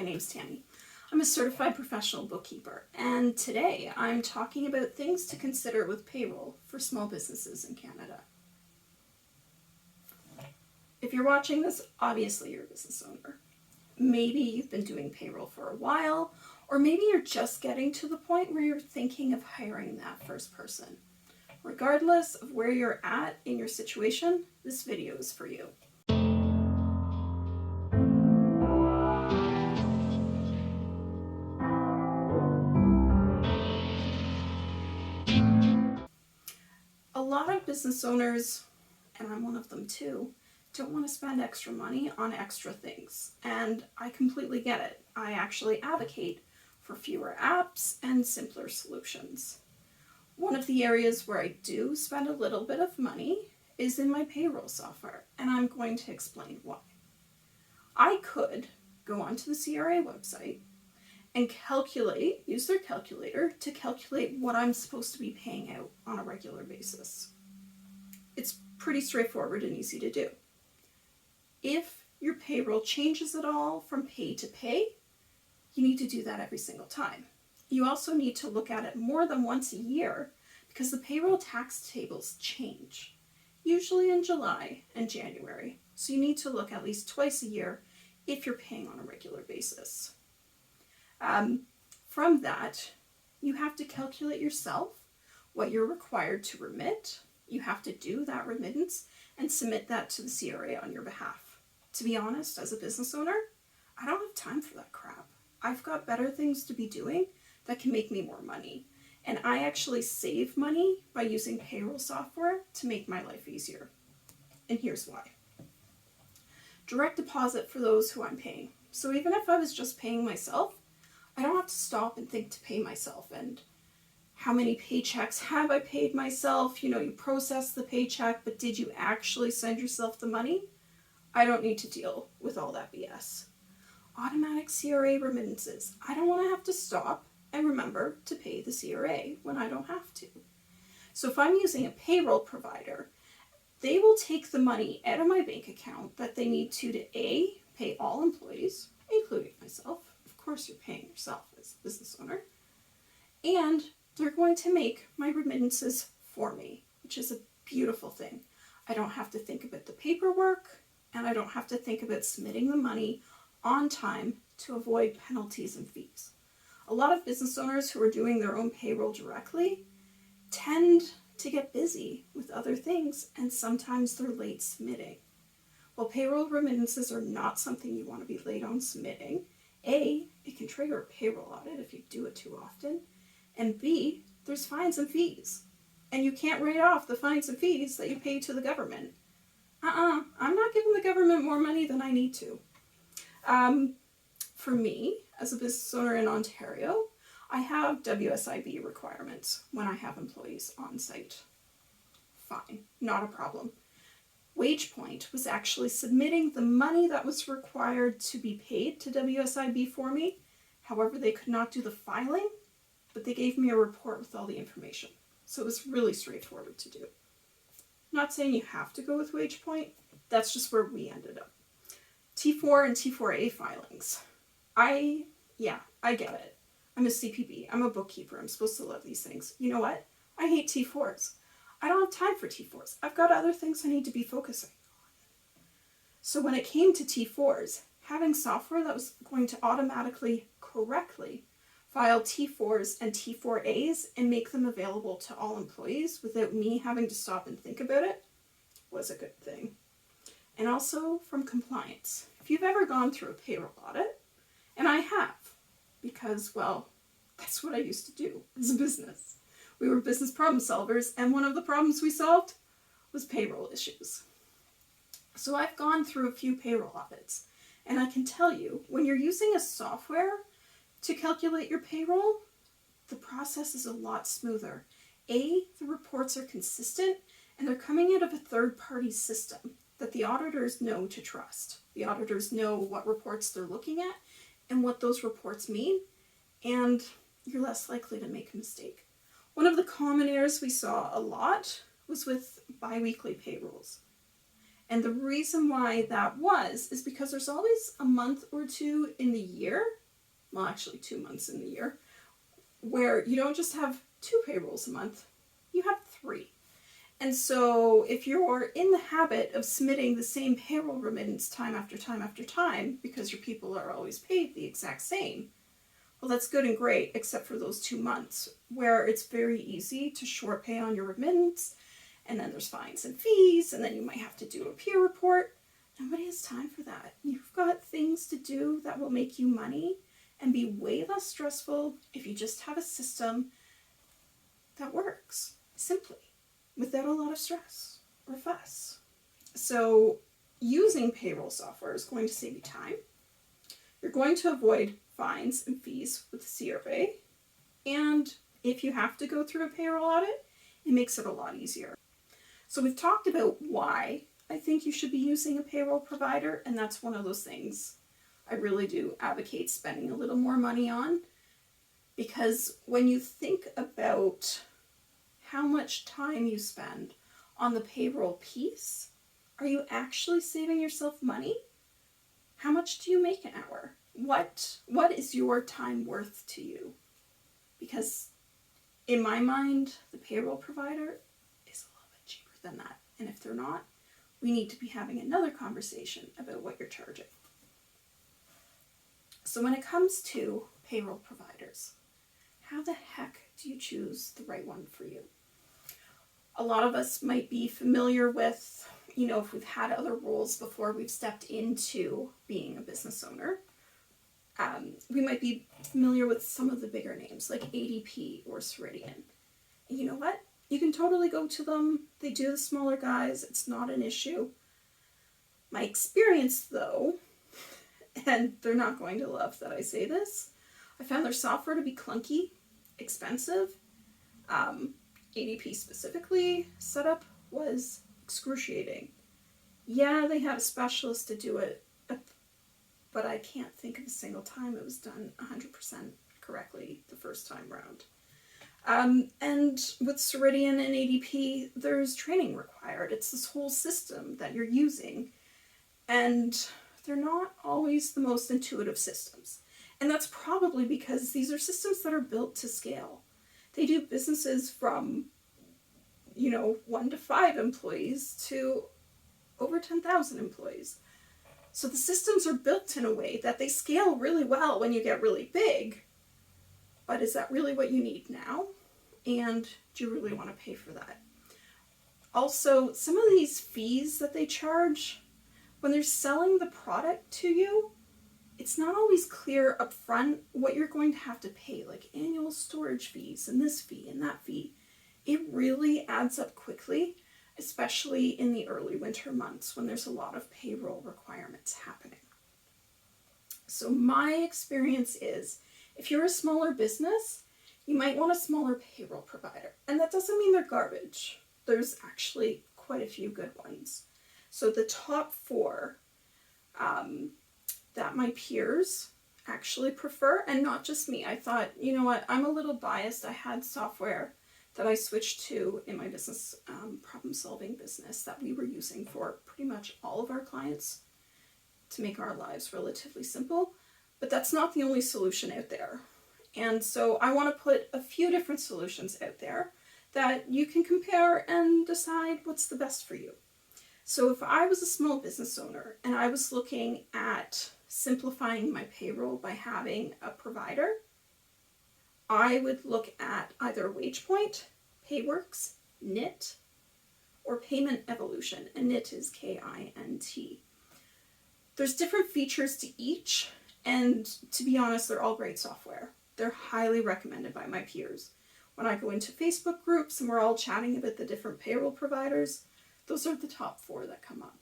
name's Tammy. I'm a certified professional bookkeeper, and today I'm talking about things to consider with payroll for small businesses in Canada. If you're watching this, obviously you're a business owner. Maybe you've been doing payroll for a while, or maybe you're just getting to the point where you're thinking of hiring that first person. Regardless of where you're at in your situation, this video is for you. A lot of business owners, and I'm one of them too, don't want to spend extra money on extra things. And I completely get it. I actually advocate for fewer apps and simpler solutions. One of the areas where I do spend a little bit of money is in my payroll software, and I'm going to explain why. I could go onto the CRA website and use their calculator to calculate what I'm supposed to be paying out on a regular basis. It's pretty straightforward and easy to do. If your payroll changes at all from pay to pay, you need to do that every single time. You also need to look at it more than once a year because the payroll tax tables change, usually in July and January. So you need to look at least twice a year if you're paying on a regular basis. From that, you have to calculate yourself what you're required to remit. You have to do that remittance and submit that to the CRA on your behalf. To be honest, as a business owner, I don't have time for that crap. I've got better things to be doing that can make me more money. And I actually save money by using payroll software to make my life easier. And here's why. Direct deposit for those who I'm paying. So even if I was just paying myself, I don't have to stop and think to pay myself and how many paychecks have I paid myself? You process the paycheck, but did you actually send yourself the money? I don't need to deal with all that BS. Automatic CRA remittances. I don't want to have to stop and remember to pay the CRA when I don't have to. So if I'm using a payroll provider, they will take the money out of my bank account that they need to A, pay all employees, including myself. Of course, you're paying yourself as a business owner. And they're going to make my remittances for me, which is a beautiful thing. I don't have to think about the paperwork, and I don't have to think about submitting the money on time to avoid penalties and fees. A lot of business owners who are doing their own payroll directly tend to get busy with other things, and sometimes they're late submitting. Well, payroll remittances are not something you want to be late on submitting. A, it can trigger a payroll audit if you do it too often. And B, there's fines and fees. And you can't write off the fines and fees that you pay to the government. I'm not giving the government more money than I need to. For me, as a business owner in Ontario, I have WSIB requirements when I have employees on site. Fine, not a problem. WagePoint was actually submitting the money that was required to be paid to WSIB for me. However, they could not do the filing, but they gave me a report with all the information. So it was really straightforward to do. Not saying you have to go with WagePoint, that's just where we ended up. T4 and T4A filings. I get it. I'm a CPB, I'm a bookkeeper, I'm supposed to love these things. You know what? I hate T4s. I don't have time for T4s. I've got other things I need to be focusing on. So when it came to T4s, having software that was going to automatically, correctly file T4s and T4As and make them available to all employees without me having to stop and think about it was a good thing. And also from compliance. If you've ever gone through a payroll audit, and I have, because, well, that's what I used to do as a business. We were business problem solvers, and one of the problems we solved was payroll issues. So I've gone through a few payroll audits, and I can tell you, when you're using a software to calculate your payroll, the process is a lot smoother. A, the reports are consistent, and they're coming out of a third-party system that the auditors know to trust. The auditors know what reports they're looking at and what those reports mean, and you're less likely to make a mistake. One of the common errors we saw a lot was with bi-weekly payrolls. And the reason why that is because there's always a month or two in the year, well, actually 2 months in the year, where you don't just have 2 payrolls a month, you have 3. And so if you're in the habit of submitting the same payroll remittance time after time after time, because your people are always paid the exact same, well, that's good and great, except for those 2 months where it's very easy to short pay on your remittance, and then there's fines and fees, and then you might have to do a peer report. Nobody has time for that. You've got things to do that will make you money and be way less stressful if you just have a system that works simply, without a lot of stress or fuss. So using payroll software is going to save you time. You're going to avoid fines and fees with the CRA. And if you have to go through a payroll audit, it makes it a lot easier. So we've talked about why I think you should be using a payroll provider, and that's one of those things I really do advocate spending a little more money on, because when you think about how much time you spend on the payroll piece, are you actually saving yourself money? How much do you make an hour? What is your time worth to you? Because in my mind, the payroll provider is a little bit cheaper than that. And if they're not, we need to be having another conversation about what you're charging. So when it comes to payroll providers, how the heck do you choose the right one for you? A lot of us might be familiar with, if we've had other roles before we've stepped into being a business owner. We might be familiar with some of the bigger names like ADP or Ceridian. And you know what? You can totally go to them. They do the smaller guys. It's not an issue. My experience, though, and they're not going to love that I say this, I found their software to be clunky, expensive. ADP specifically, setup was excruciating. Yeah, they had a specialist to do it, but I can't think of a single time it was done 100% correctly the first time round. And with Ceridian and ADP, there's training required. It's this whole system that you're using, and they're not always the most intuitive systems. And that's probably because these are systems that are built to scale. They do businesses from, 1 to 5 employees to over 10,000 employees. So the systems are built in a way that they scale really well when you get really big. But is that really what you need now? And do you really want to pay for that? Also, some of these fees that they charge, when they're selling the product to you, it's not always clear up front what you're going to have to pay, like annual storage fees and this fee and that fee. It really adds up quickly, especially in the early winter months when there's a lot of payroll requirements happening. So my experience is, if you're a smaller business, you might want a smaller payroll provider. And that doesn't mean they're garbage. There's actually quite a few good ones. So the top 4 that my peers actually prefer, and not just me. I thought, you know what, I'm a little biased. I had software that I switched to in my business, problem-solving business, that we were using for pretty much all of our clients to make our lives relatively simple. But that's not the only solution out there. And so I want to put a few different solutions out there that you can compare and decide what's the best for you. So if I was a small business owner and I was looking at simplifying my payroll by having a provider, I would look at either WagePoint, Payworks, Knit, or Payment Evolution, and Knit is KINT. There's different features to each, and to be honest, they're all great software. They're highly recommended by my peers. When I go into Facebook groups and we're all chatting about the different payroll providers, those are the top 4 that come up.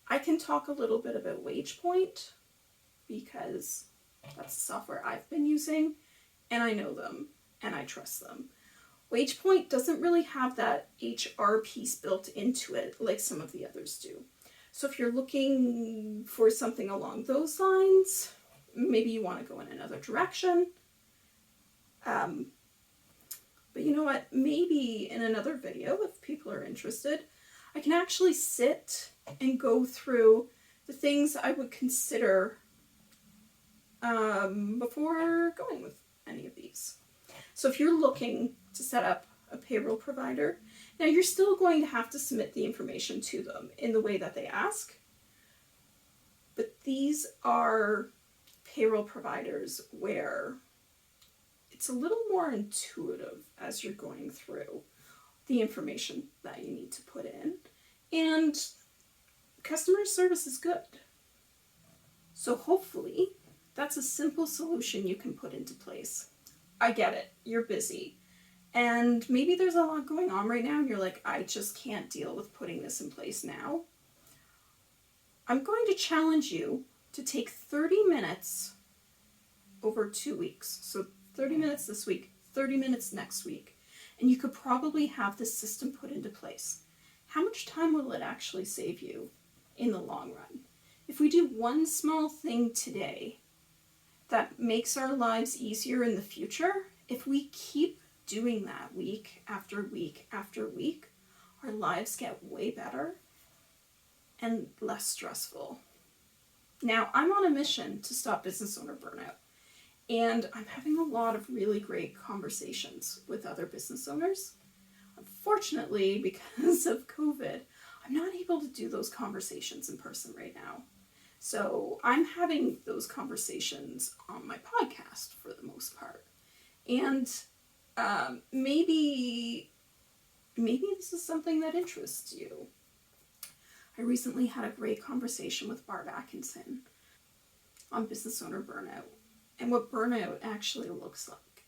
I can talk a little bit about WagePoint because that's the software I've been using, and I know them, and I trust them. WagePoint doesn't really have that HR piece built into it like some of the others do. So if you're looking for something along those lines, maybe you want to go in another direction. But you know what? Maybe in another video, if people are interested, I can actually sit and go through the things I would consider before going with any of these. So if you're looking to set up a payroll provider, now you're still going to have to submit the information to them in the way that they ask, but these are payroll providers where it's a little more intuitive as you're going through the information that you need to put in, and customer service is good. So hopefully that's a simple solution you can put into place. I get it, you're busy, and maybe there's a lot going on right now and you're like, I just can't deal with putting this in place now. I'm going to challenge you to take 30 minutes over 2 weeks. So 30 minutes this week, 30 minutes next week, and you could probably have this system put into place. How much time will it actually save you in the long run? If we do one small thing today that makes our lives easier in the future, if we keep doing that week after week after week, our lives get way better and less stressful. Now, I'm on a mission to stop business owner burnout, and I'm having a lot of really great conversations with other business owners. Unfortunately, because of COVID, I'm not able to do those conversations in person right now. So I'm having those conversations on my podcast for the most part. And maybe this is something that interests you. I recently had a great conversation with Barb Atkinson on business owner burnout and what burnout actually looks like.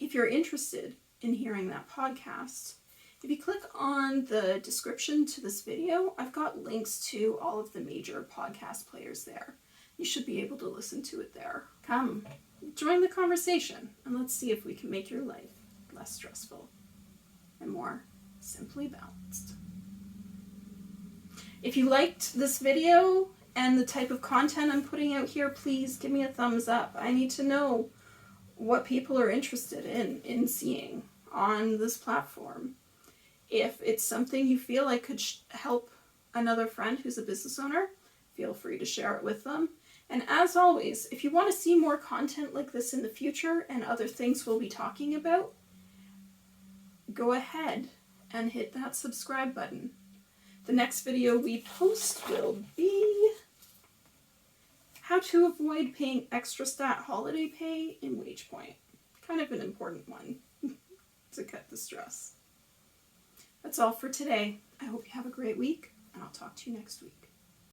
If you're interested in hearing that podcast, if you click on the description to this video, I've got links to all of the major podcast players there. You should be able to listen to it there. Come, join the conversation, and let's see if we can make your life less stressful and more simply balanced. If you liked this video and the type of content I'm putting out here, please give me a thumbs up. I need to know what people are interested in seeing on this platform. If it's something you feel like could help another friend who's a business owner, feel free to share it with them. And as always, if you want to see more content like this in the future and other things we'll be talking about, go ahead and hit that subscribe button. The next video we post will be how to avoid paying extra stat holiday pay in WagePoint. Kind of an important one to cut the stress. That's all for today. I hope you have a great week, and I'll talk to you next week.